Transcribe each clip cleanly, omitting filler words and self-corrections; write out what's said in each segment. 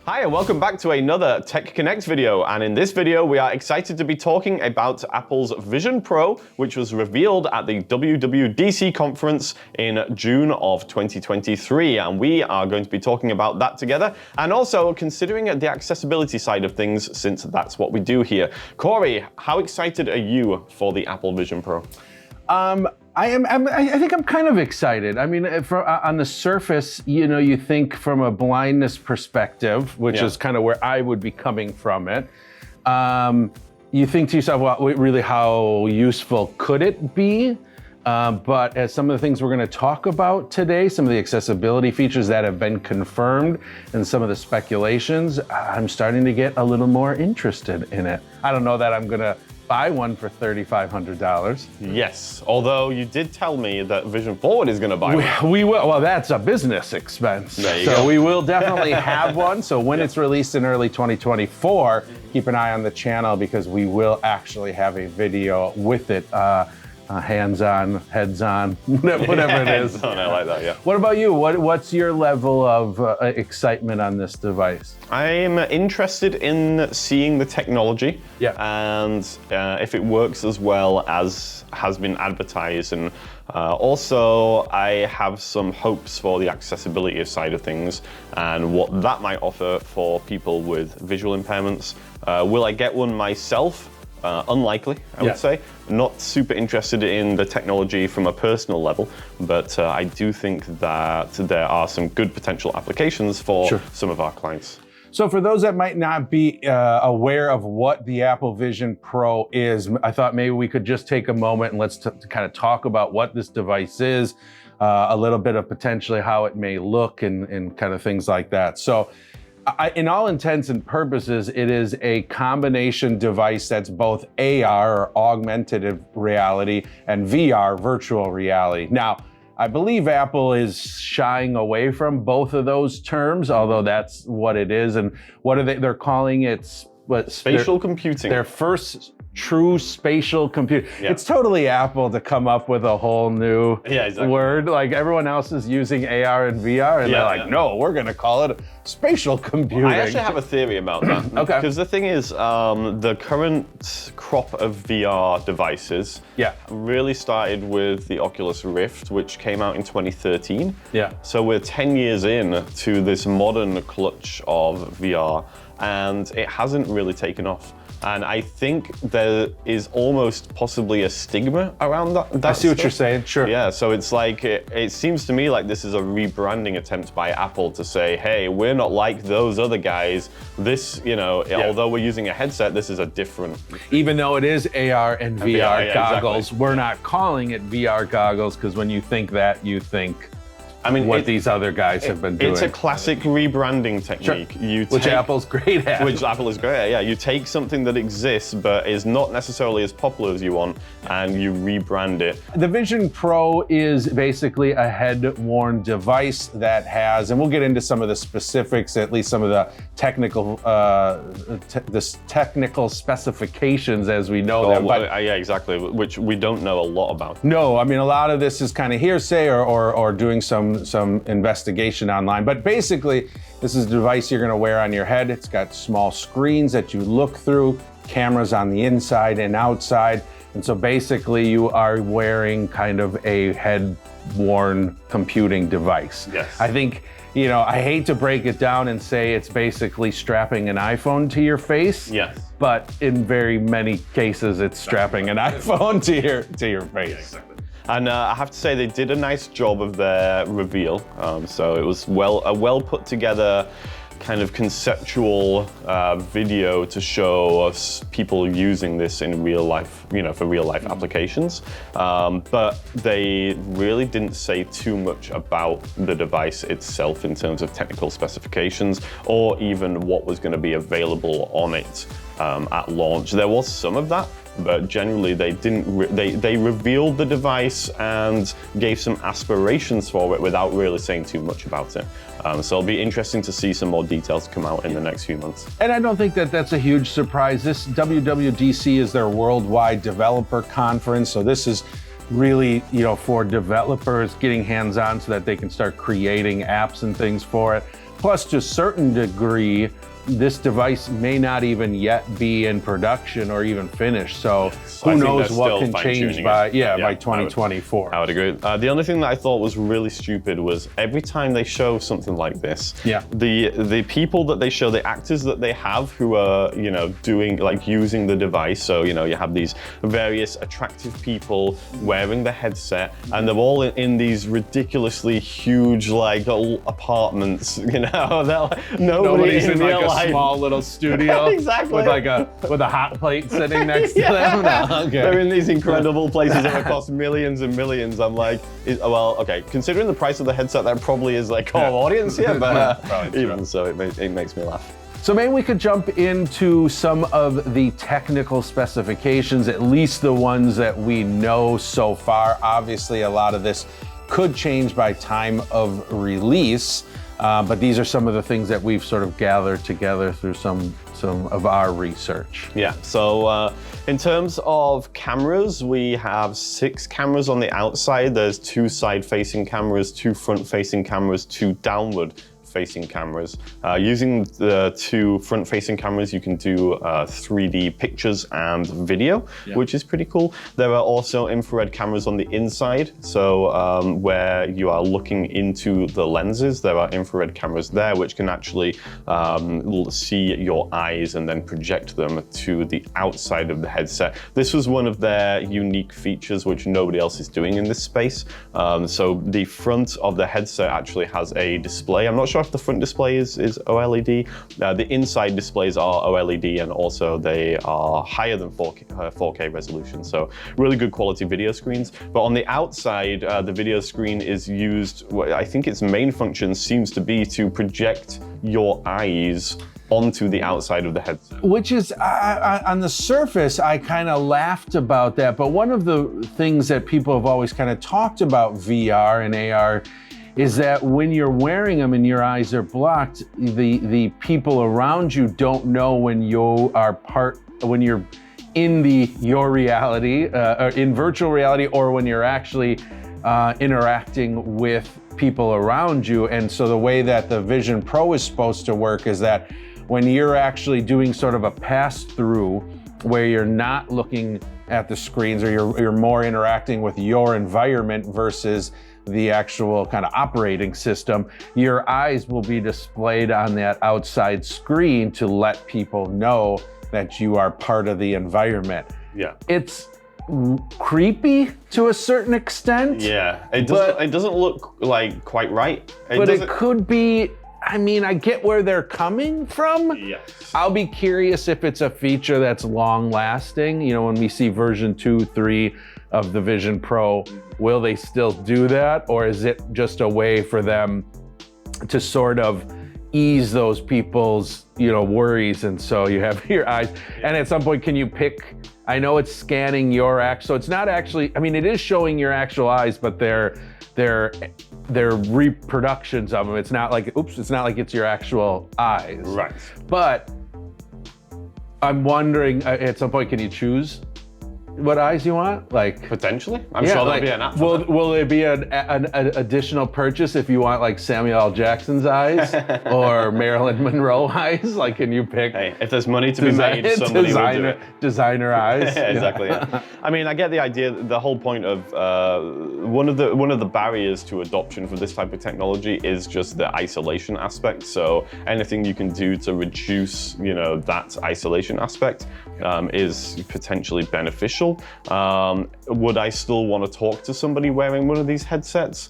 Hi and welcome back to another Tech Connect video, and in this video we are excited to be talking about Apple's Vision Pro, which was revealed at the WWDC conference in June of 2023, and we are going to be talking about that together and also considering the accessibility side of things, since that's what we do here. Corey, how excited are you for the Apple Vision Pro? I think I'm kind of excited. I mean, on the surface, you know, you think from a blindness perspective, which is kind of where I would be coming from it. You think to yourself, well, really, how useful could it be? But as some of the things we're going to talk about today, some of the accessibility features that have been confirmed and some of the speculations, I'm starting to get a little more interested in it. I don't know that I'm going to buy one for $3,500. Yes, although you did tell me that Vision Forward is going to buy one. We will. Well, that's a business expense. There you go. We will definitely have one. So when it's released in early 2024, keep an eye on the channel because we will actually have a video with it. Hands-on, heads-on, whatever it is. I like that, yeah. What about you? What's your level of excitement on this device? I'm interested in seeing the technology and if it works as well as has been advertised. And also, I have some hopes for the accessibility side of things and what that might offer for people with visual impairments. Will I get one myself? Unlikely, I would say. Not super interested in the technology from a personal level, but I do think that there are some good potential applications for some of our clients. So for those that might not be aware of what the Apple Vision Pro is, I thought maybe we could just take a moment and let's kind of talk about what this device is, a little bit of potentially how it may look and kind of things like that. So in all intents and purposes, it is a combination device that's both AR, or augmented reality, and VR, virtual reality. Now, I believe Apple is shying away from both of those terms, although that's what it is. And what are they're calling it? Spatial computing. Their first true spatial computing. It's totally Apple to come up with a whole new word. Like everyone else is using AR and VR, and they're like, no, we're going to call it spatial computing. I actually have a theory about that. Because the thing is, the current crop of VR devices really started with the Oculus Rift, which came out in 2013. So we're 10 years in to this modern clutch of VR, and it hasn't really taken off. And I think there is almost possibly a stigma around that. I see what you're saying, sure. Yeah, so it's like, it seems to me like this is a rebranding attempt by Apple to say, hey, we're not like those other guys. This, you know, although we're using a headset, this is a different. Even though it is AR and VR goggles, we're not calling it VR goggles because when you think that, you think what these other guys have been doing. It's a classic rebranding technique. Which Apple's great at. Which Apple is great at, yeah. You take something that exists but is not necessarily as popular as you want and you rebrand it. The Vision Pro is basically a head-worn device that has, and we'll get into some of the specifics, at least some of the technical technical specifications as we know them. But, yeah, exactly, which we don't know a lot about. No, I mean, a lot of this is kind of hearsay or doing some investigation online. But basically, this is a device you're going to wear on your head. It's got small screens that you look through, cameras on the inside and outside. And so basically, you are wearing kind of a head-worn computing device. I think, you know, I hate to break it down and say it's basically strapping an iPhone to your face. But in very many cases, it's strapping an iPhone to your face. And I have to say they did a nice job of their reveal. So it was a well put together kind of conceptual video to show us people using this in real life, you know, for real life applications. But they really didn't say too much about the device itself in terms of technical specifications or even what was going to be available on it at launch. There was some of that, but generally they didn't. They revealed the device and gave some aspirations for it without really saying too much about it. So it'll be interesting to see some more details come out in the next few months. And I don't think that that's a huge surprise. This WWDC is their worldwide developer conference, so this is really, for developers getting hands-on so that they can start creating apps and things for it. Plus, to a certain degree, this device may not even yet be in production or even finished. So who knows what can change by 2024. I would agree. The only thing that I thought was really stupid was every time they show something like this, the people that they show, the actors that they have who are, doing, like using the device. So, you have these various attractive people wearing the headset, and they're all in these ridiculously huge, like, apartments, nobody's in like a small little studio exactly with a hot plate sitting next to them. No, okay. They're in these incredible places that cost millions and millions. I'm like, okay, considering the price of the headset, that probably is like core audience here, but even so, it makes me laugh. So maybe we could jump into some of the technical specifications, at least the ones that we know so far. Obviously, a lot of this could change by time of release. But these are some of the things that we've sort of gathered together through some of our research. Yeah, so in terms of cameras, we have 6 cameras on the outside. There's 2 side-facing cameras, 2 front-facing cameras, 2 downward-facing cameras. Using the 2 front-facing cameras, you can do 3D pictures and video, which is pretty cool. There are also infrared cameras on the inside. So where you are looking into the lenses, there are infrared cameras there, which can actually see your eyes and then project them to the outside of the headset. This was one of their unique features, which nobody else is doing in this space. So the front of the headset actually has a display. I'm not sure if the front display is OLED. The inside displays are OLED, and also they are higher than 4K resolution. So really good quality video screens. But on the outside, the video screen is used, I think its main function seems to be to project your eyes onto the outside of the headset. Which is, on the surface, I kind of laughed about that. But one of the things that people have always kind of talked about VR and AR is that when you're wearing them and your eyes are blocked, the people around you don't know when you're in your reality, or in virtual reality, or when you're actually interacting with people around you. And so the way that the Vision Pro is supposed to work is that when you're actually doing sort of a pass-through where you're not looking at the screens, or you're more interacting with your environment versus the actual kind of operating system, your eyes will be displayed on that outside screen to let people know that you are part of the environment. Yeah. It's creepy to a certain extent. Yeah, it doesn't look like quite right. It could be. I mean, I get where they're coming from. Yes. I'll be curious if it's a feature that's long lasting. When we see version 2, 3 of the Vision Pro, will they still do that? Or is it just a way for them to sort of ease those people's, worries? And so you have your eyes. And at some point, can you pick, I know it's scanning your so it's not actually, it is showing your actual eyes, but they're reproductions of them. It's not like, it's your actual eyes. Right. But I'm wondering, at some point, can you choose what eyes you want? Like potentially, I'm sure there'll be an app. Will there be an additional purchase if you want like Samuel L. Jackson's eyes or Marilyn Monroe eyes? Like, can you pick? Hey, if there's money to be made, somebody will do it. Designer eyes. Exactly. Yeah. I get the idea. The whole point of one of the barriers to adoption for this type of technology is just the isolation aspect. So anything you can do to reduce, that isolation aspect is potentially beneficial. Would I still want to talk to somebody wearing one of these headsets?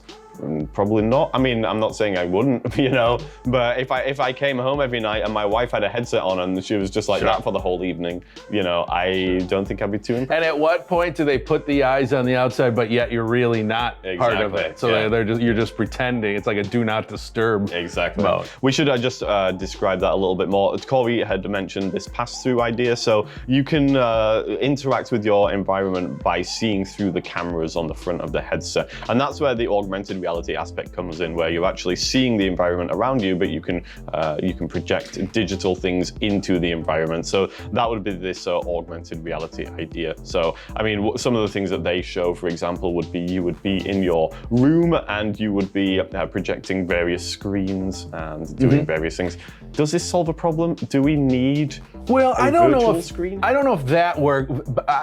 Probably not. I'm not saying I wouldn't, but if I came home every night and my wife had a headset on and she was just like that for the whole evening, I don't think I'd be too impressed. And at what point do they put the eyes on the outside, but yet you're really not part of it? So you're just pretending. It's like a do not disturb mode. We should just describe that a little bit more. Corey had mentioned this pass-through idea. So you can interact with your environment by seeing through the cameras on the front of the headset. And that's where the augmented reality reality aspect comes in, where you're actually seeing the environment around you, but you can project digital things into the environment. So that would be this augmented reality idea. So, I mean, some of the things that they show, for example, would be you would be in your room and you would be projecting various screens and doing various things. Does this solve a problem? Do we need I don't know if screen? I don't know if that works.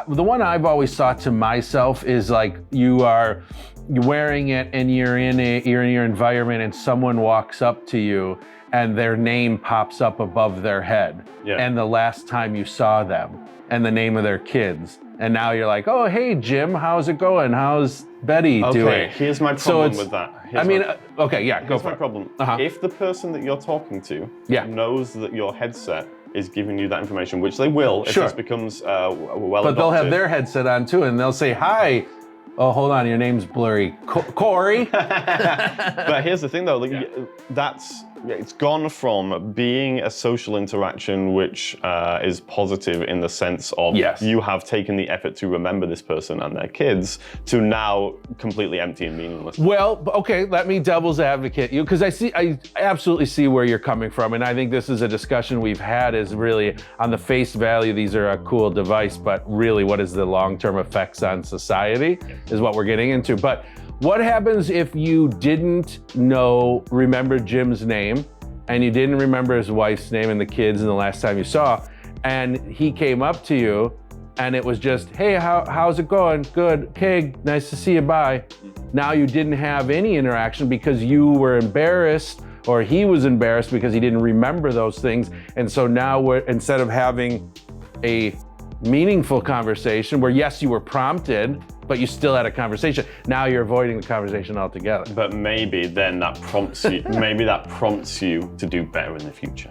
The one I've always thought to myself is like you're wearing it and you're in your environment and someone walks up to you and their name pops up above their head and the last time you saw them and the name of their kids. And now you're like, oh, hey, Jim, how's it going? How's Betty doing? Okay, here's my problem with that. Go for my it. problem. If the person that you're talking to knows that your headset is giving you that information, which they will if this becomes well But they'll have adopted. their headset on too, and they'll say, hi. Oh, hold on, your name's blurry. Corey? But here's the thing though, like, it's gone from being a social interaction which is positive in the sense of you have taken the effort to remember this person and their kids to now completely empty and meaningless. Well, okay, let me devil's advocate you, because I absolutely see where you're coming from, and I think this is a discussion we've had is really on the face value, these are a cool device, but really what is the long-term effects on society is what we're getting into. But what happens if you didn't remember Jim's name and you didn't remember his wife's name and the kids and the last time you saw, and he came up to you and it was just, hey, how's it going? Good, okay, nice to see you, bye. Now you didn't have any interaction because you were embarrassed or he was embarrassed because he didn't remember those things. And so now instead of having a meaningful conversation where yes, you were prompted, but you still had a conversation. Now you're avoiding the conversation altogether. But maybe then that prompts you, to do better in the future.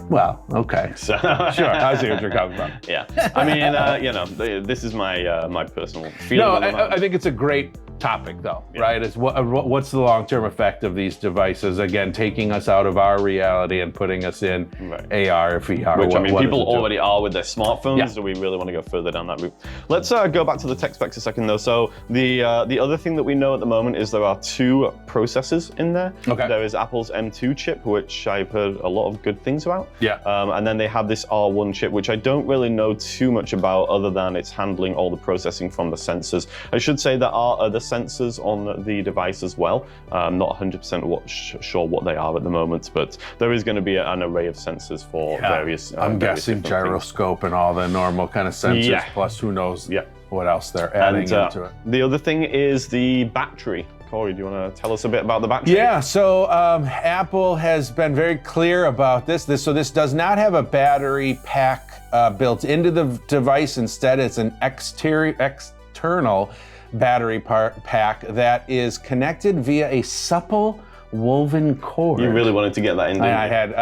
Well, okay. So, sure, I see what you're coming from. Yeah, I mean, this is my personal feeling. No, I think it's a great topic though, right? It's what's the long-term effect of these devices, again, taking us out of our reality and putting us in AR, VR. Which, I mean, people already are with their smartphones. Do we really want to go further down that route? Let's go back to the tech specs a second though. So the other thing that we know at the moment is there are 2 processors in there. Okay. There is Apple's M2 chip, which I've heard a lot of good things about. Yeah. And then they have this R1 chip, which I don't really know too much about other than it's handling all the processing from the sensors. I should say there are other sensors on the device as well. I'm not 100% sure what they are at the moment, but there is going to be an array of sensors for various I'm guessing gyroscope and all the normal kind of sensors, plus who knows what else they're adding into it. The other thing is the battery. Corey, do you want to tell us a bit about the battery? Yeah, so Apple has been very clear about this. So this does not have a battery pack built into the device. Instead, it's an external battery pack that is connected via a supple woven cord. You really wanted to get that in, didn't you? I had.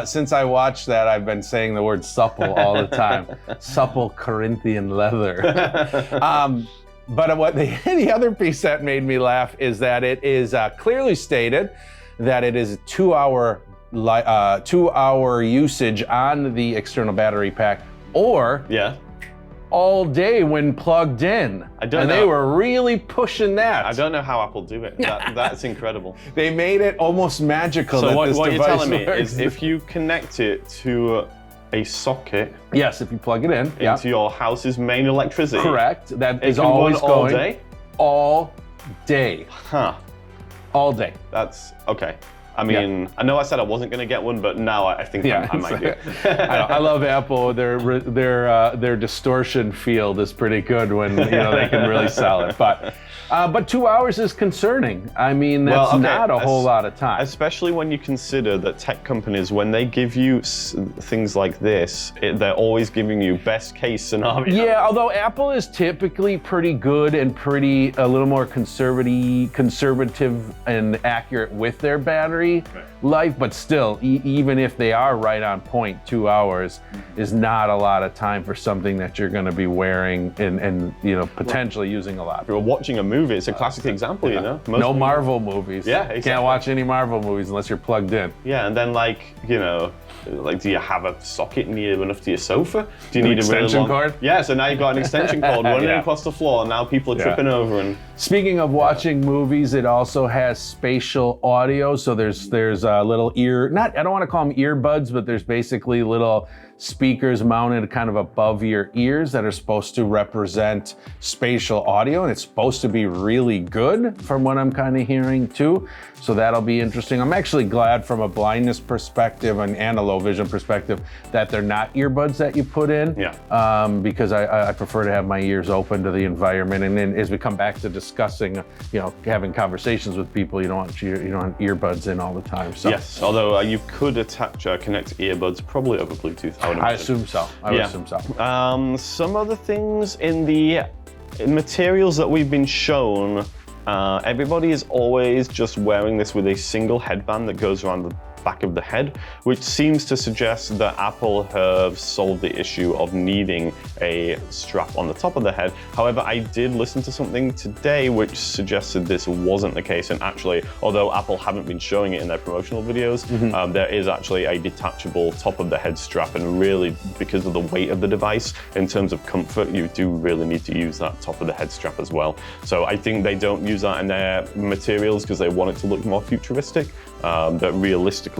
Since I watched that, I've been saying the word supple all the time. Supple Corinthian leather. But what the other piece that made me laugh is that it is clearly stated that it is a 2-hour usage on the external battery pack, or all day when plugged in. They were really pushing that. I don't know how Apple do it. That's incredible. They made it almost magical. So what you're telling me works. is if you connect it to a socket. Yes, if you plug it in. Into your house's main electricity. Correct. That is always going. All day? All day. Huh. All day. That's okay. I mean, I know I said I wasn't going to get one, but now I think I might do. I love Apple. Their distortion field is pretty good when they can really sell it. But 2 hours is concerning. I mean, that's not a whole lot of time. Especially when you consider that tech companies, when they give you things like this, they're always giving you best case scenario. Yeah, although Apple is typically pretty good and a little more conservative and accurate with their battery battery life, but still, even if they are right on point, 2 hours is not a lot of time for something that you're going to be wearing and potentially using a lot. If you're watching a movie, it's a classic example, you know. No Marvel movies. Yeah, exactly. Can't watch any Marvel movies unless you're plugged in. Yeah, and then do you have a socket near enough to your sofa? Do you need a really extension cord? Yeah, so now you've got an extension cord running across the floor, and now people are tripping over. And speaking of watching movies, it also has spatial audio. So there's a little I don't want to call them earbuds, but there's basically little speakers mounted kind of above your ears that are supposed to represent spatial audio, and it's supposed to be really good from what I'm kind of hearing too. So that'll be interesting. I'm actually glad from a blindness perspective and a low vision perspective that they're not earbuds that you put in. Yeah. Because I prefer to have my ears open to the environment. And then as we come back to discussing, having conversations with people, you don't want earbuds in all the time. So. Yes, although you could connect earbuds probably over Bluetooth. I assume so. I would assume so. Some other things in the materials that we've been shown, everybody is always just wearing this with a single headband that goes around the back of the head, which seems to suggest that Apple have solved the issue of needing a strap on the top of the head. However, I did listen to something today which suggested this wasn't the case, and actually, although Apple haven't been showing it in their promotional videos, there is actually a detachable top of the head strap, and really, because of the weight of the device, in terms of comfort, you do really need to use that top of the head strap as well. So I think they don't use that in their materials because they want it to look more futuristic, but realistically,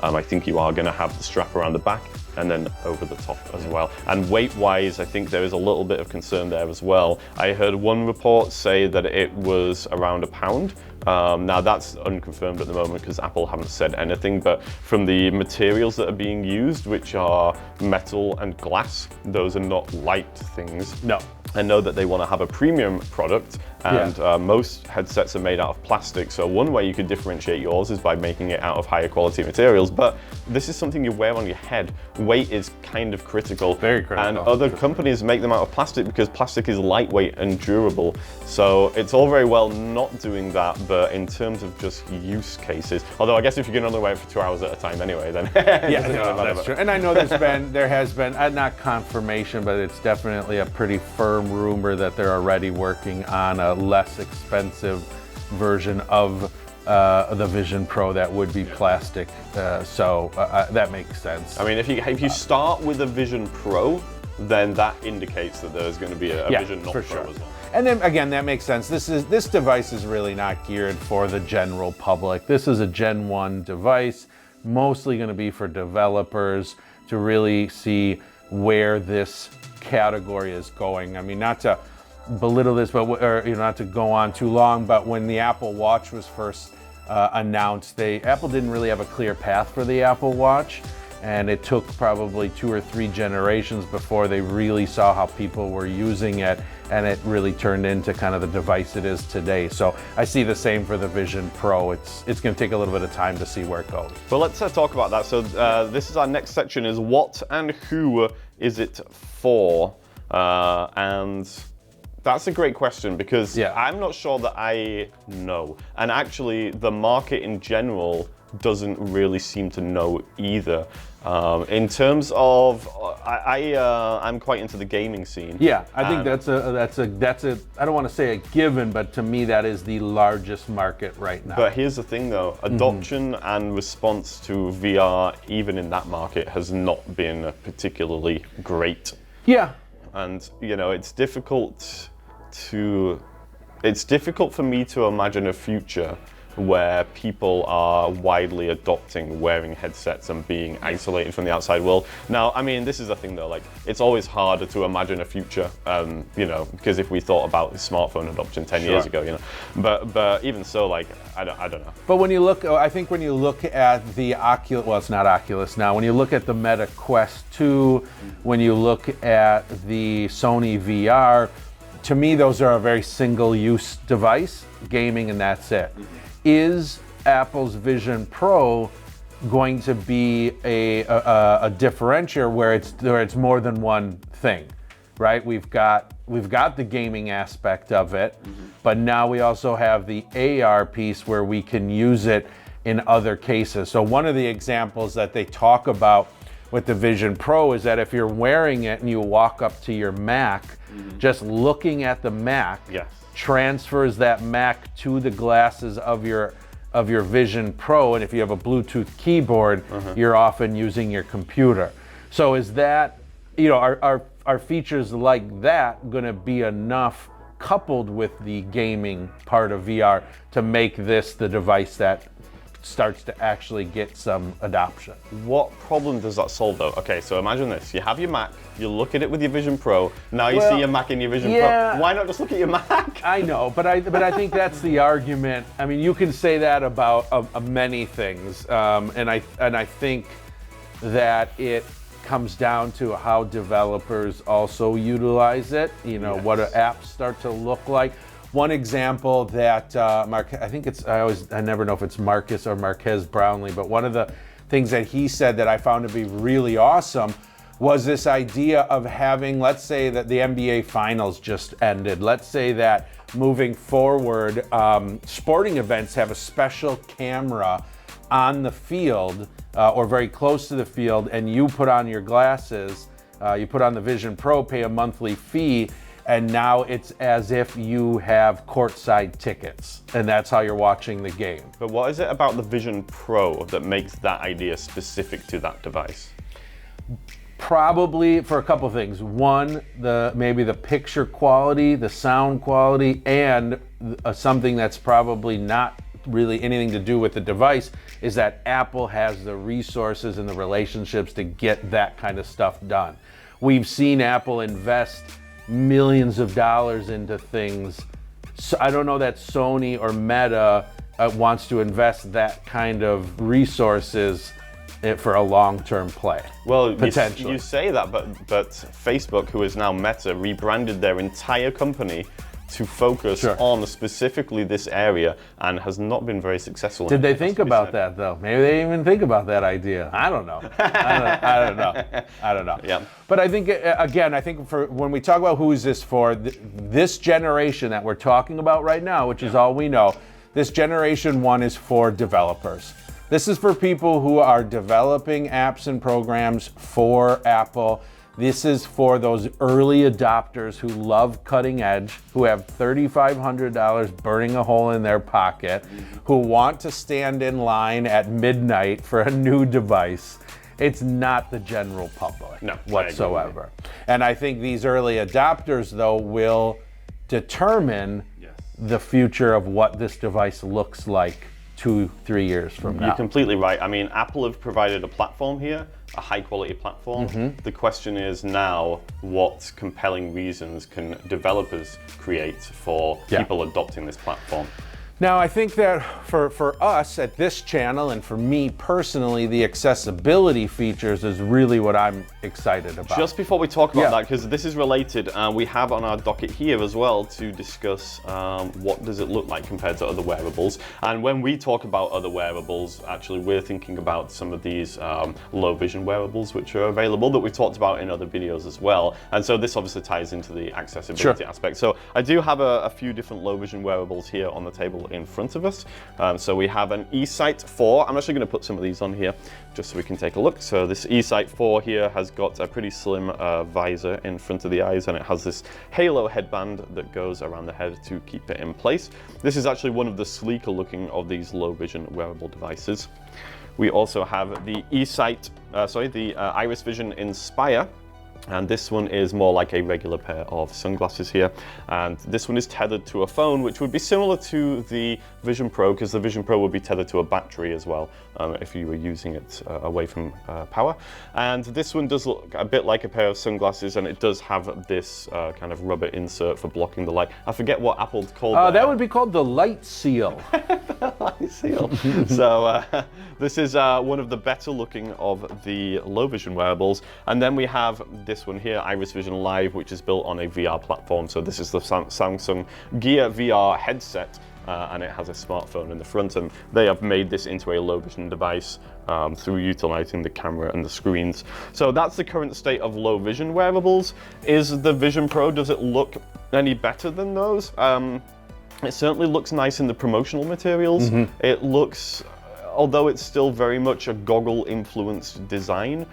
I think you are going to have the strap around the back and then over the top as well. And weight-wise, I think there is a little bit of concern there as well. I heard one report say that it was around £1. Now that's unconfirmed at the moment because Apple haven't said anything, but from the materials that are being used, which are metal and glass, those are not light things. No. I know that they want to have a premium product, and most headsets are made out of plastic, so one way you could differentiate yours is by making it out of higher quality materials, but this is something you wear on your head. Weight is kind of critical. Very critical. And other companies make them out of plastic because plastic is lightweight and durable. So it's all very well not doing that, but in terms of just use cases, although I guess if you can only wear it for 2 hours at a time anyway, then that's true. And I know there has been not confirmation, but it's definitely a pretty firm rumor that they're already working on a less expensive version of the Vision Pro that would be plastic, so that makes sense. I mean, if you start with a Vision Pro, then that indicates that there's going to be a Vision Not Pro as well. And then again, that makes sense. This device is really not geared for the general public. This is a Gen 1 device, mostly going to be for developers to really see where this category is going. I mean, not to belittle this, but not to go on too long, but when the Apple Watch was first announced, Apple didn't really have a clear path for the Apple Watch, and it took probably 2 or 3 generations before they really saw how people were using it, and it really turned into kind of the device it is today. So I see the same for the Vision Pro. It's going to take a little bit of time to see where it goes. Well, let's talk about that. So this is our next section, is what and who is it for? And that's a great question because I'm not sure that I know. And actually, the market in general doesn't really seem to know either. In terms of, I'm quite into the gaming scene. Yeah, I think that's a I don't want to say a given, but to me that is the largest market right now. But here's the thing though, adoption and response to VR, even in that market, has not been particularly great. Yeah. And it's difficult for me to imagine a future where people are widely adopting wearing headsets and being isolated from the outside world. Now, I mean, this is the thing though, like, it's always harder to imagine a future, because if we thought about smartphone adoption 10 years ago, but even so, like, I don't know. But when you look, I think when you look at the Oculus, well, it's not Oculus now, when you look at the Meta Quest 2, when you look at the Sony VR, to me, those are a very single-use device, gaming, and that's it. Is Apple's Vision Pro going to be a differentiator where it's more than one thing, right? We've got the gaming aspect of it, but now we also have the AR piece where we can use it in other cases. So one of the examples that they talk about with the Vision Pro is that if you're wearing it and you walk up to your Mac, just looking at the Mac transfers that Mac to the glasses of your Vision Pro, and if you have a Bluetooth keyboard, you're often using your computer. So is that, you know, are features like that going to be enough, coupled with the gaming part of VR, to make this the device that starts to actually get some adoption? What problem does that solve though? Okay, so imagine this. You have your Mac, you look at it with your Vision Pro, now you see your Mac in your Vision Pro. Why not just look at your Mac? I know, but I think that's the argument. I mean, you can say that about many things, and I think that it comes down to how developers also utilize it. You know, what apps start to look like. One example that I never know if it's Marcus or Marquez Brownlee, but one of the things that he said that I found to be really awesome was this idea of having, let's say that the NBA Finals just ended. Let's say that moving forward, sporting events have a special camera on the field or very close to the field, and you put on your glasses, you put on the Vision Pro, pay a monthly fee, and now it's as if you have courtside tickets, and that's how you're watching the game. But what is it about the Vision Pro that makes that idea specific to that device? Probably for a couple things. One, maybe the picture quality, the sound quality, and something that's probably not really anything to do with the device is that Apple has the resources and the relationships to get that kind of stuff done. We've seen Apple invest millions of dollars into things. So I don't know that Sony or Meta wants to invest that kind of resources for a long-term play. Well, potentially. You say that, but Facebook, who is now Meta, rebranded their entire company to focus on specifically this area and has not been very successful. Did they think about that though? Maybe they didn't even think about that idea. I don't know. I don't know. Yeah. But I think, again, for when we talk about who is this for, this generation that we're talking about right now, which is all we know, this generation one is for developers. This is for people who are developing apps and programs for Apple. This is for those early adopters who love cutting edge, who have $3,500 burning a hole in their pocket, who want to stand in line at midnight for a new device. It's not the general public whatsoever. And I think these early adopters, though, will determine the future of what this device looks like 2-3 years from now. You're completely right. I mean, Apple have provided a platform here, a high quality platform. The question is now, what compelling reasons can developers create for people adopting this platform? Now, I think that for us at this channel, and for me personally, the accessibility features is really what I'm excited about. Just before we talk about that, because this is related, we have on our docket here as well to discuss what does it look like compared to other wearables. And when we talk about other wearables, actually we're thinking about some of these low vision wearables which are available that we've talked about in other videos as well. And so this obviously ties into the accessibility aspect. So I do have a few different low vision wearables here on the table in front of us. So we have an eSight 4. I'm actually going to put some of these on here just so we can take a look. So this eSight 4 here has got a pretty slim visor in front of the eyes, and it has this halo headband that goes around the head to keep it in place. This is actually one of the sleeker looking of these low vision wearable devices. We also have the the Iris Vision Inspire. And this one is more like a regular pair of sunglasses here. And this one is tethered to a phone, which would be similar to the Vision Pro, because the Vision Pro would be tethered to a battery as well, if you were using it away from power. And this one does look a bit like a pair of sunglasses, and it does have this kind of rubber insert for blocking the light. I forget what Apple called that. That would be called the light seal. The light seal. So this is one of the better looking of the low vision wearables. And then we have this one here, Iris Vision Live, which is built on a VR platform. So this is the Samsung Gear VR headset, and it has a smartphone in the front, and they have made this into a low vision device through utilizing the camera and the screens. So that's the current state of low vision wearables. Is the Vision Pro, does it look any better than those? It certainly looks nice in the promotional materials. It looks although it's still very much a goggle-influenced design,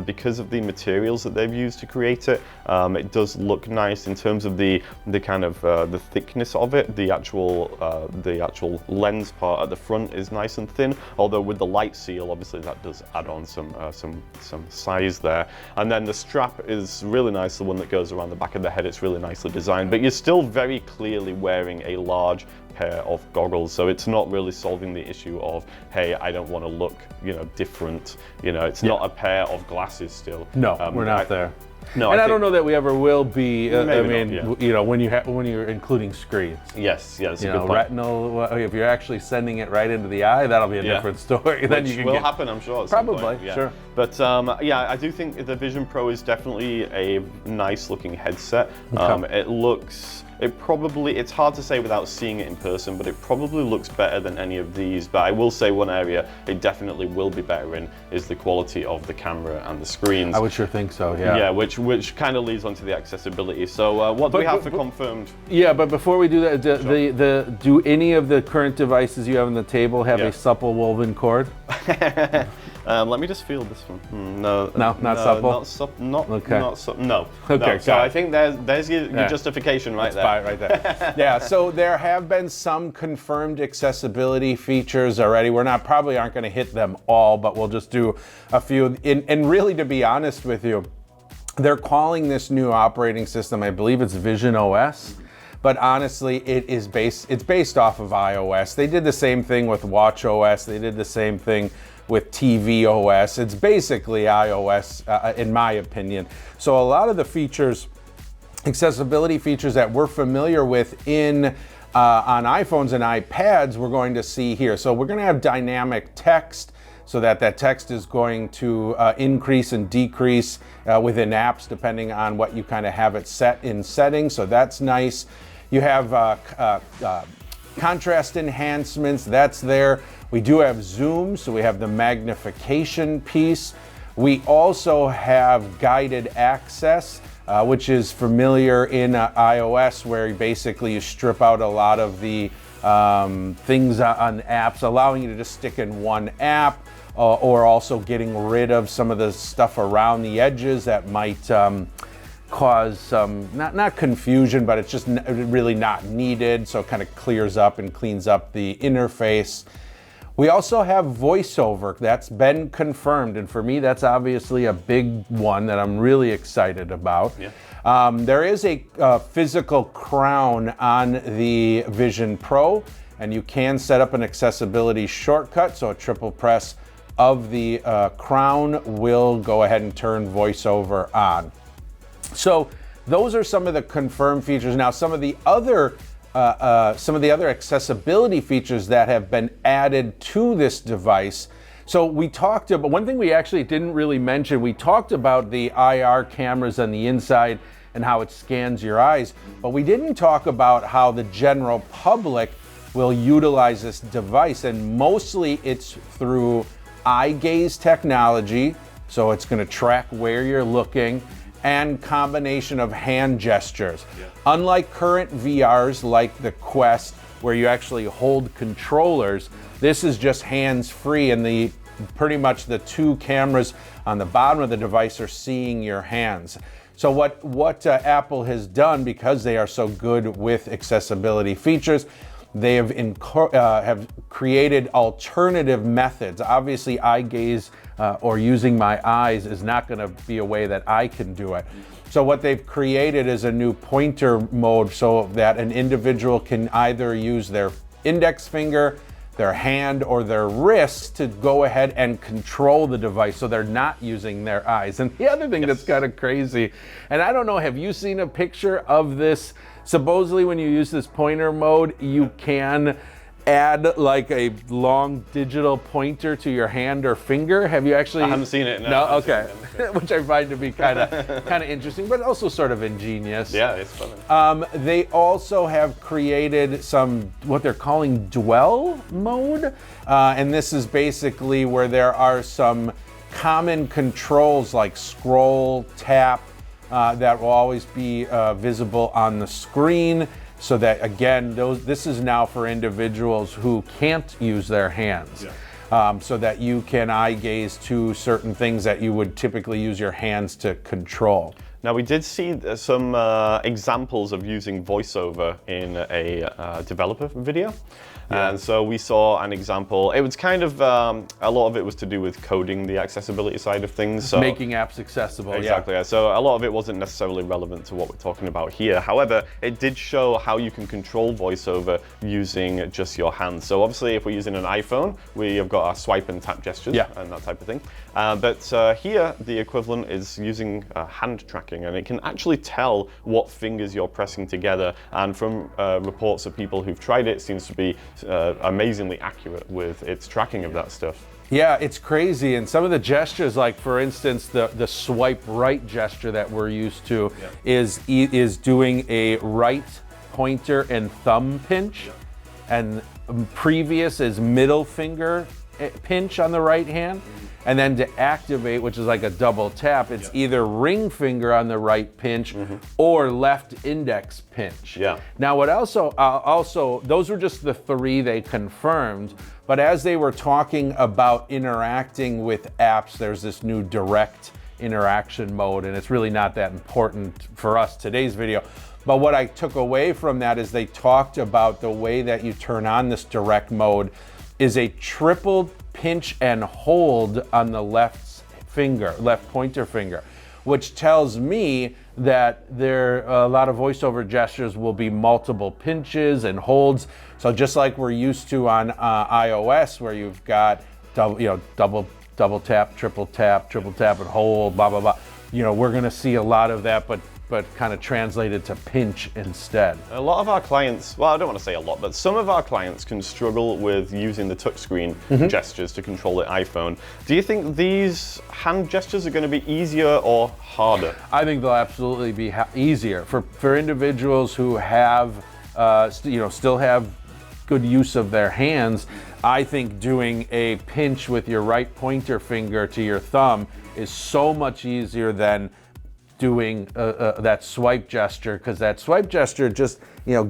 because of the materials that they've used to create it, it does look nice in terms of the kind of the thickness of it. The actual lens part at the front is nice and thin, although with the light seal, obviously that does add on some size there. And then the strap is really nice, the one that goes around the back of the head. It's really nicely designed, but you're still very clearly wearing a large pair of goggles, so it's not really solving the issue of, hey, I don't want to look, different. It's not a pair of glasses still. No, we're not there. No, and I don't know that we ever will be. I mean, not, yeah. when you're including screens. Yes, that's a good point. Retinal. If you're actually sending it right into the eye, that'll be a different story. Then you can will happen, I'm sure. At probably, some point, yeah. Sure. But I do think the Vision Pro is definitely a nice-looking headset. It's hard to say without seeing it in person, but it probably looks better than any of these. But I will say one area it definitely will be better in is the quality of the camera and the screens. I would sure think so, yeah. Yeah, which kind of leads on to the accessibility. So what do we have for confirmed? Yeah, but before we do that, do any of the current devices you have on the table have a supple woven cord? Let me just feel this one. No, not supple. No. Okay. No. So I think there's your justification right there. Right there. Yeah. So there have been some confirmed accessibility features already. We're probably aren't going to hit them all, but we'll just do a few. And really, to be honest with you, they're calling this new operating system, I believe it's Vision OS. But honestly, it's based off of iOS. They did the same thing with Watch OS. They did the same thing with TV OS. It's basically iOS, in my opinion. So a lot of the features, accessibility features that we're familiar with on iPhones and iPads, we're going to see here. So we're going to have dynamic text, so that text is going to increase and decrease within apps depending on what you kind of have it set in settings. So that's nice. You have contrast enhancements, that's there. We do have zoom, so we have the magnification piece. We also have guided access, which is familiar in iOS, where basically you strip out a lot of the things on apps, allowing you to just stick in one app, or also getting rid of some of the stuff around the edges that might cause some, not confusion, but it's just really not needed, so it kind of clears up and cleans up the interface. We also have voiceover. That's been confirmed, and for me, that's obviously a big one that I'm really excited about. Yeah. There is a physical crown on the Vision Pro, and you can set up an accessibility shortcut, so a triple press of the crown will go ahead and turn voiceover on. So those are some of the confirmed features. Now, some of the other accessibility features that have been added to this device. So we talked about, one thing we actually didn't really mention, we talked about the IR cameras on the inside and how it scans your eyes, but we didn't talk about how the general public will utilize this device, and mostly it's through eye gaze technology, so it's going to track where you're looking, and combination of hand gestures. Yeah. Unlike current VRs like the Quest, where you actually hold controllers, this is just hands-free, and pretty much the two cameras on the bottom of the device are seeing your hands. So what Apple has done, because they are so good with accessibility features, they have created alternative methods. Obviously, eye gaze or using my eyes is not going to be a way that I can do it. So what they've created is a new pointer mode, so that an individual can either use their index finger, their hand, or their wrist to go ahead and control the device, so they're not using their eyes. And the other thing that's kind of crazy, and I don't know, have you seen a picture of this? Supposedly when you use this pointer mode, you can add like a long digital pointer to your hand or finger. Have you actually? I haven't seen it. No, okay. Which I find to be kind of interesting, but also sort of ingenious. Yeah, it's funny. They also have created some what they're calling dwell mode, and this is basically where there are some common controls like scroll, tap, that will always be visible on the screen, so that again, this is now for individuals who can't use their hands. Yeah. so that you can eye gaze to certain things that you would typically use your hands to control. Now, we did see some examples of using voiceover in a developer video. Yeah. And so we saw an example. It was kind of, a lot of it was to do with coding the accessibility side of things. So making apps accessible. exactly. Yeah. So a lot of it wasn't necessarily relevant to what we're talking about here. However, it did show how you can control voiceover using just your hands. So obviously, if we're using an iPhone, we have got our swipe and tap gestures and that type of thing. But here, the equivalent is using hand tracking, and it can actually tell what fingers you're pressing together. And from reports of people who've tried it, seems to be amazingly accurate with its tracking of that stuff. Yeah, it's crazy. And some of the gestures, like for instance, the swipe right gesture that we're used to is doing a right pointer and thumb pinch, and previous is middle finger pinch on the right hand. And then to activate, which is like a double tap, it's either ring finger on the right pinch or left index pinch. Yeah. Now, what also, those were just the three they confirmed, but as they were talking about interacting with apps, there's this new direct interaction mode, and it's really not that important for us today's video. But what I took away from that is they talked about the way that you turn on this direct mode is a triple pinch and hold on the left pointer finger, which tells me that a lot of voiceover gestures will be multiple pinches and holds. So just like we're used to on iOS, where you've got double tap, triple tap, and hold, blah blah blah. We're going to see a lot of that, but kind of translated to pinch instead. A lot of our clients, well, I don't want to say a lot, but some of our clients can struggle with using the touchscreen gestures to control the iPhone. Do you think these hand gestures are going to be easier or harder? I think they'll absolutely be easier for individuals who have, still have good use of their hands. I think doing a pinch with your right pointer finger to your thumb is so much easier than doing that swipe gesture, because that swipe gesture just,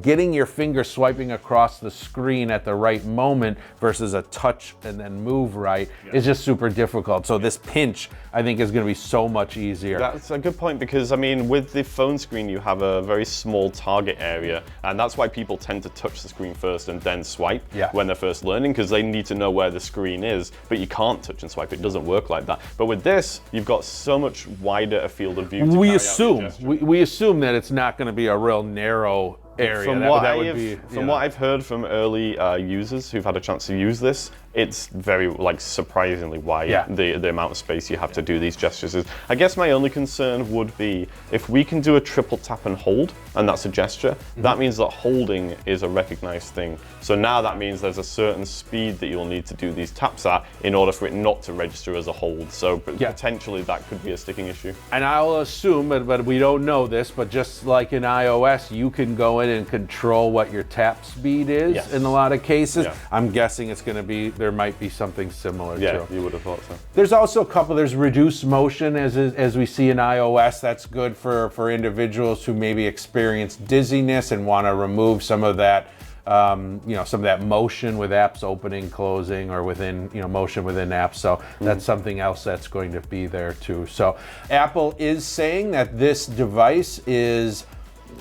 getting your finger swiping across the screen at the right moment versus a touch and then move right is just super difficult. So this pinch, I think, is going to be so much easier. That's a good point, because I mean, with the phone screen, you have a very small target area, and that's why people tend to touch the screen first and then swipe when they're first learning, because they need to know where the screen is, but you can't touch and swipe. It doesn't work like that. But with this, you've got so much wider a field of view. We assume that it's not going to be a real narrow area. From what I've heard from early users who've had a chance to use this, it's very surprisingly wide. The amount of space you have to do these gestures is. I guess my only concern would be if we can do a triple tap and hold, and that's a gesture, that means that holding is a recognized thing. So now that means there's a certain speed that you'll need to do these taps at in order for it not to register as a hold. So potentially that could be a sticking issue. And I'll assume, but we don't know this, but just like in iOS, you can go in and control what your tap speed is in a lot of cases. I'm guessing it's going to be, there might be something similar too. Yeah, you would have thought so. There's also there's reduced motion as we see in iOS. That's good for individuals who maybe experience dizziness and want to remove some of that some of that motion with apps opening, closing, or within, motion within apps. So that's something else that's going to be there too. So Apple is saying that this device is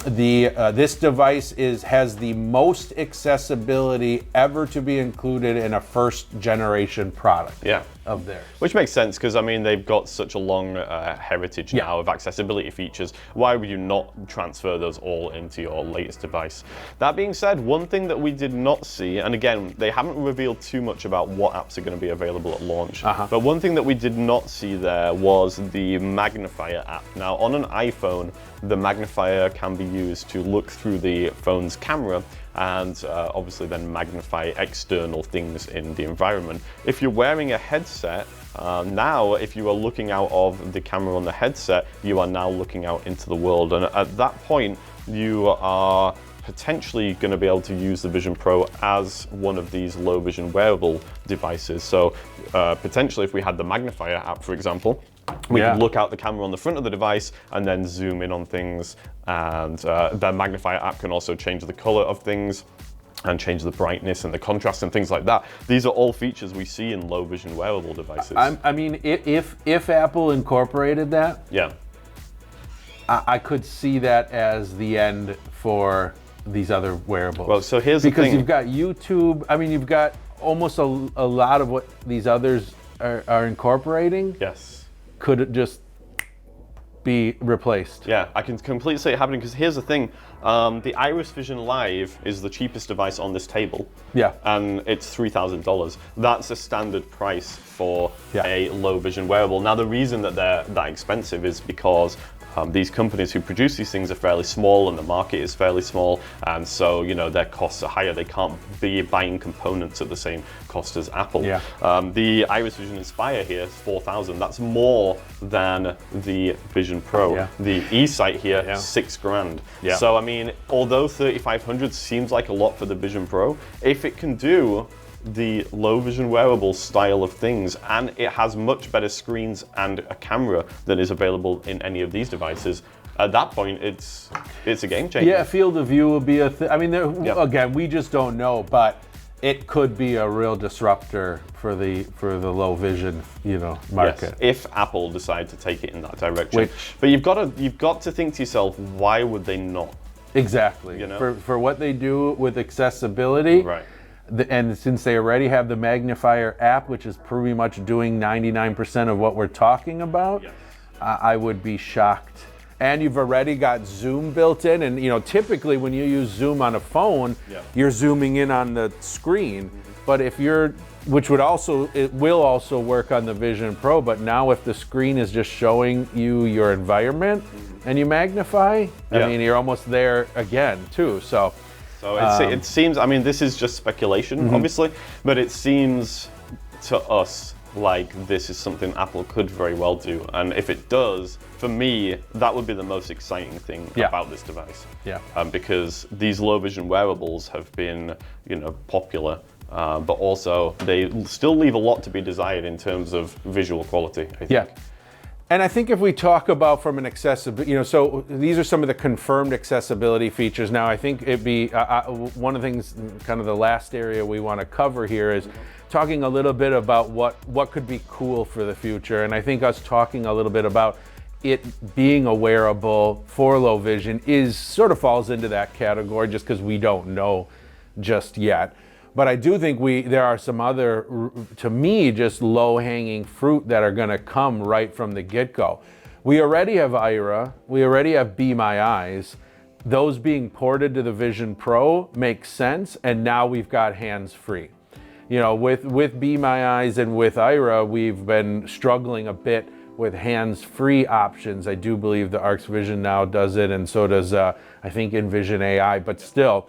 has the most accessibility ever to be included in a first generation product of theirs. Which makes sense, because I mean, they've got such a long heritage now of accessibility features. Why would you not transfer those all into your latest device? That being said, one thing that we did not see, and again, they haven't revealed too much about what apps are going to be available at launch, but one thing that we did not see there was the magnifier app. Now, on an iPhone, the magnifier can be used to look through the phone's camera and obviously then magnify external things in the environment. If you're wearing a headset, now if you are looking out of the camera on the headset, you are now looking out into the world. And at that point, you are potentially going to be able to use the Vision Pro as one of these low vision wearable devices. So potentially if we had the magnifier app, for example, we could look out the camera on the front of the device and then zoom in on things, and the magnifier app can also change the color of things. and change the brightness and the contrast and things like that. These are all features we see in low vision wearable devices. I mean, if Apple incorporated that, yeah. I could see that as the end for these other wearables. Well, so here's the thing. Because you've got YouTube, I mean, you've got almost a lot of what these others are incorporating. Yes. Could it just be replaced? Yeah, I can completely see it happening, because here's the thing. The Iris Vision Live is the cheapest device on this table. Yeah. And it's $3,000. That's a standard price for Yeah. a low vision wearable. Now, the reason that they're that expensive is because these companies who produce these things are fairly small, and the market is fairly small, and so, you know, their costs are higher. They can't be buying components at the same cost as Apple. Yeah. The Iris Vision Inspire here is $4,000. That's more than the Vision Pro. Yeah. The eSight here, Yeah. $6,000. Yeah. So I mean, although 3,500 seems like a lot for the Vision Pro, if it can do the low vision wearable style of things, and it has much better screens and a camera than is available in any of these devices, at that point it's a game changer. Yeah, field of view would be a thing. I mean, Yep. again, we just don't know, but it could be a real disruptor for the low vision, you know, market. Yes, if Apple decide to take it in that direction. Which- But you've got to think to yourself, why would they not? Exactly. You know? For what they do with accessibility. Right. And since they already have the magnifier app, which is pretty much doing 99% of what we're talking about, Yes. I would be shocked. And you've already got Zoom built in, and you know, typically when you use Zoom on a phone, Yeah. you're zooming in on the screen. But if you're, it will also work on the Vision Pro, but now if the screen is just showing you your environment and you magnify, Yeah. I mean, you're almost there again too. So It seems, I mean, this is just speculation, obviously, but it seems to us like this is something Apple could very well do. And if it does, for me, that would be the most exciting thing Yeah. about this device. Yeah. Because these low vision wearables have been, you know, popular, but also they still leave a lot to be desired in terms of visual quality, I think. yeah. And I think if we talk about from an accessibility, you know, so these are some of the confirmed accessibility features. Now, I think it'd be one of the things, kind of the last area we want to cover here is talking a little bit about what could be cool for the future. And I think us talking a little bit about it being a wearable for low vision is sort of falls into that category, just because we don't know just yet. But I do think there are some other, to me, just low-hanging fruit that are going to come right from the get-go. We already have Ira. We already have Be My Eyes. Those being ported to the Vision Pro makes sense, and now we've got hands-free. You know, with Be My Eyes and with Ira, we've been struggling a bit with hands-free options. I do believe the Arx Vision now does it, and so does I think Envision AI. But still,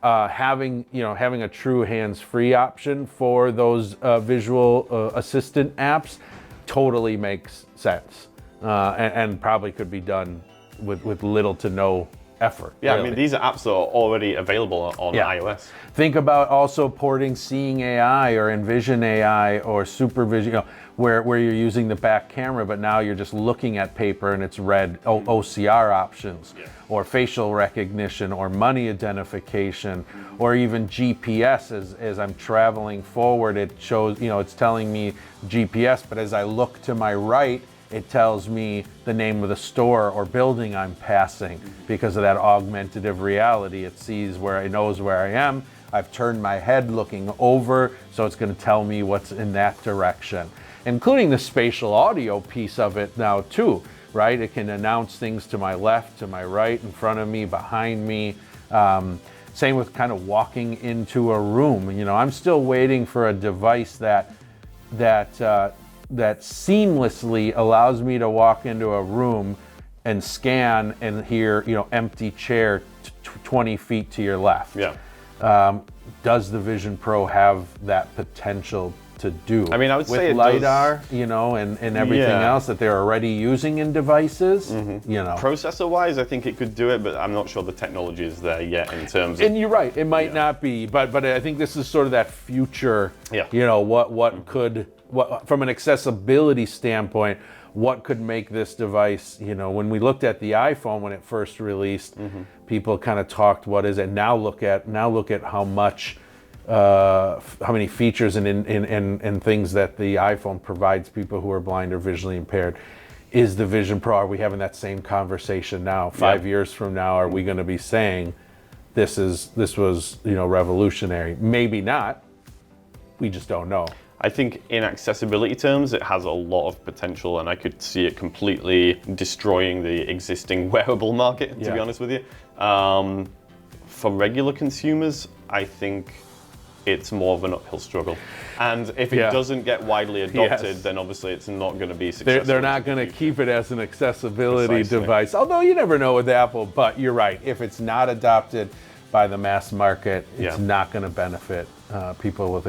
having a true hands-free option for those visual assistant apps totally makes sense, and probably could be done with little to no effort. Yeah, really. I mean, these are apps that are already available on Yeah. iOS. Think about also porting Seeing AI or Envision AI or Supervision, you know, where you're using the back camera, but now you're just looking at paper and it's read OCR options, or facial recognition, or money identification, or even GPS. As I'm traveling forward, it shows, you know, it's telling me GPS, but as I look to my right, it tells me the name of the store or building I'm passing because of that augmentative reality. It sees it knows where I am. I've turned my head looking over, so it's going to tell me what's in that direction, including the spatial audio piece of it now too, right? It can announce things to my left, to my right, in front of me, behind me. Same with kind of walking into a room. You know, I'm still waiting for a device that seamlessly allows me to walk into a room and scan and hear, you know, empty chair 20 feet to your left. Yeah. Does the Vision Pro have that potential to do? I mean, I would with say it LiDAR, you know, and everything Yeah. else that they're already using in devices, you know. Processor-wise, I think it could do it, but I'm not sure the technology is there yet in terms of... And you're right, it might not be, but I think this is sort of that future, Yeah. you know, what from an accessibility standpoint, what could make this device, you know, when we looked at the iPhone when it first released, people kind of talked, what is it? Now look at how much, how many features and things that the iPhone provides people who are blind or visually impaired. Is the Vision Pro, are we having that same conversation now? 5 years from now, are we going to be saying this was, you know, revolutionary? Maybe not. We just don't know. I think in accessibility terms, it has a lot of potential, and I could see it completely destroying the existing wearable market, to be honest with you. For regular consumers, I think it's more of an uphill struggle. And if it doesn't get widely adopted, then obviously it's not going to be successful. They're not going to keep it as an accessibility device, although you never know with Apple, but you're right. If it's not adopted by the mass market, it's not going to benefit people with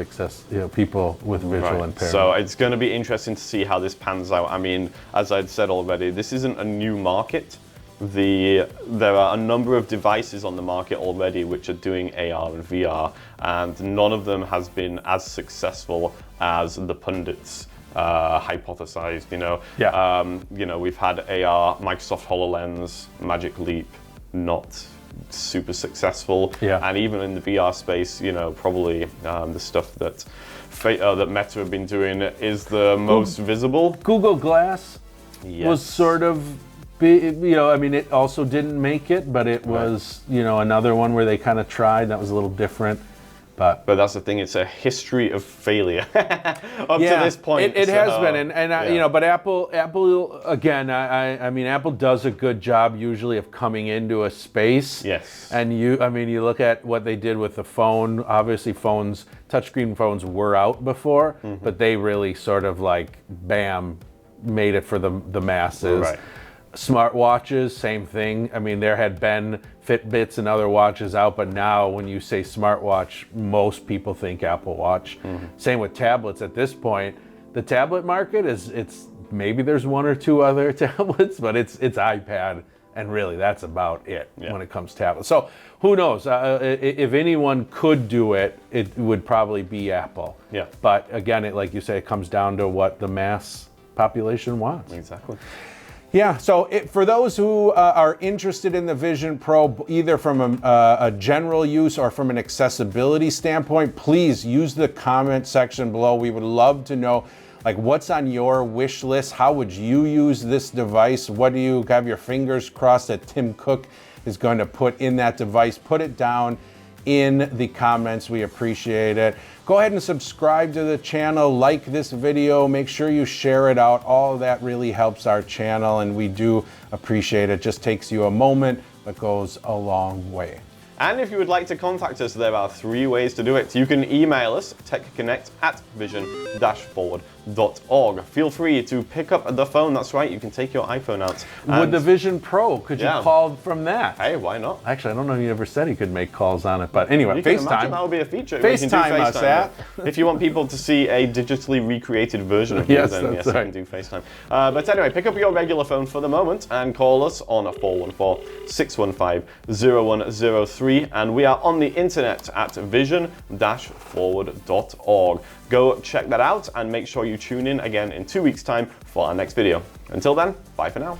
people with visual impairment. So it's going to be interesting to see how this pans out. I mean, as I'd said already, this isn't a new market. There are a number of devices on the market already which are doing AR and VR, and none of them has been as successful as the pundits hypothesized. You know, we've had AR, Microsoft HoloLens, Magic Leap, not super successful, and even in the VR space, you know, probably the stuff that Meta have been doing is the most visible. Google Glass was sort of, you know, I mean, it also didn't make it, but it was, you know, another one where they kind of tried. That was a little different, but that's the thing. It's a history of failure up to this point. It has been, and you know, but Apple again, I mean, Apple does a good job usually of coming into a space. Yes. And you look at what they did with the phone. Obviously, touchscreen phones were out before, but they really sort of like, bam, made it for the masses. Right. Smartwatches, same thing. I mean, there had been Fitbits and other watches out, but now when you say smartwatch, most people think Apple Watch. Same with tablets at this point. The tablet market it's maybe there's one or two other tablets, but it's iPad, and really that's about it when it comes to tablets. So who knows? If anyone could do it, it would probably be Apple. Yeah. But again, like you say, it comes down to what the mass population wants. Exactly. Yeah, so for those who are interested in the Vision Pro, either from a general use or from an accessibility standpoint, please use the comment section below. We would love to know, like, what's on your wish list? How would you use this device? What do you have your fingers crossed that Tim Cook is going to put in that device? Put it down in the comments. We appreciate it. Go ahead and subscribe to the channel, like this video, make sure you share it out. All of that really helps our channel, and we do appreciate it. Just takes you a moment, but goes a long way. And if you would like to contact us, there are 3 ways to do it. You can email us, techconnect@vision-forward.org. Feel free to pick up the phone. That's right, you can take your iPhone out. With the Vision Pro, could you call from that? Hey, why not? Actually, I don't know if you ever said he could make calls on it, but anyway, FaceTime. That would be a feature. FaceTime us at. If you want people to see a digitally recreated version of you, then yes, you can do FaceTime. But anyway, pick up your regular phone for the moment and call us on 414-615-0103. And we are on the internet at vision-forward.org. Go check that out and make sure you tune in again in 2 weeks' time for our next video. Until then, bye for now.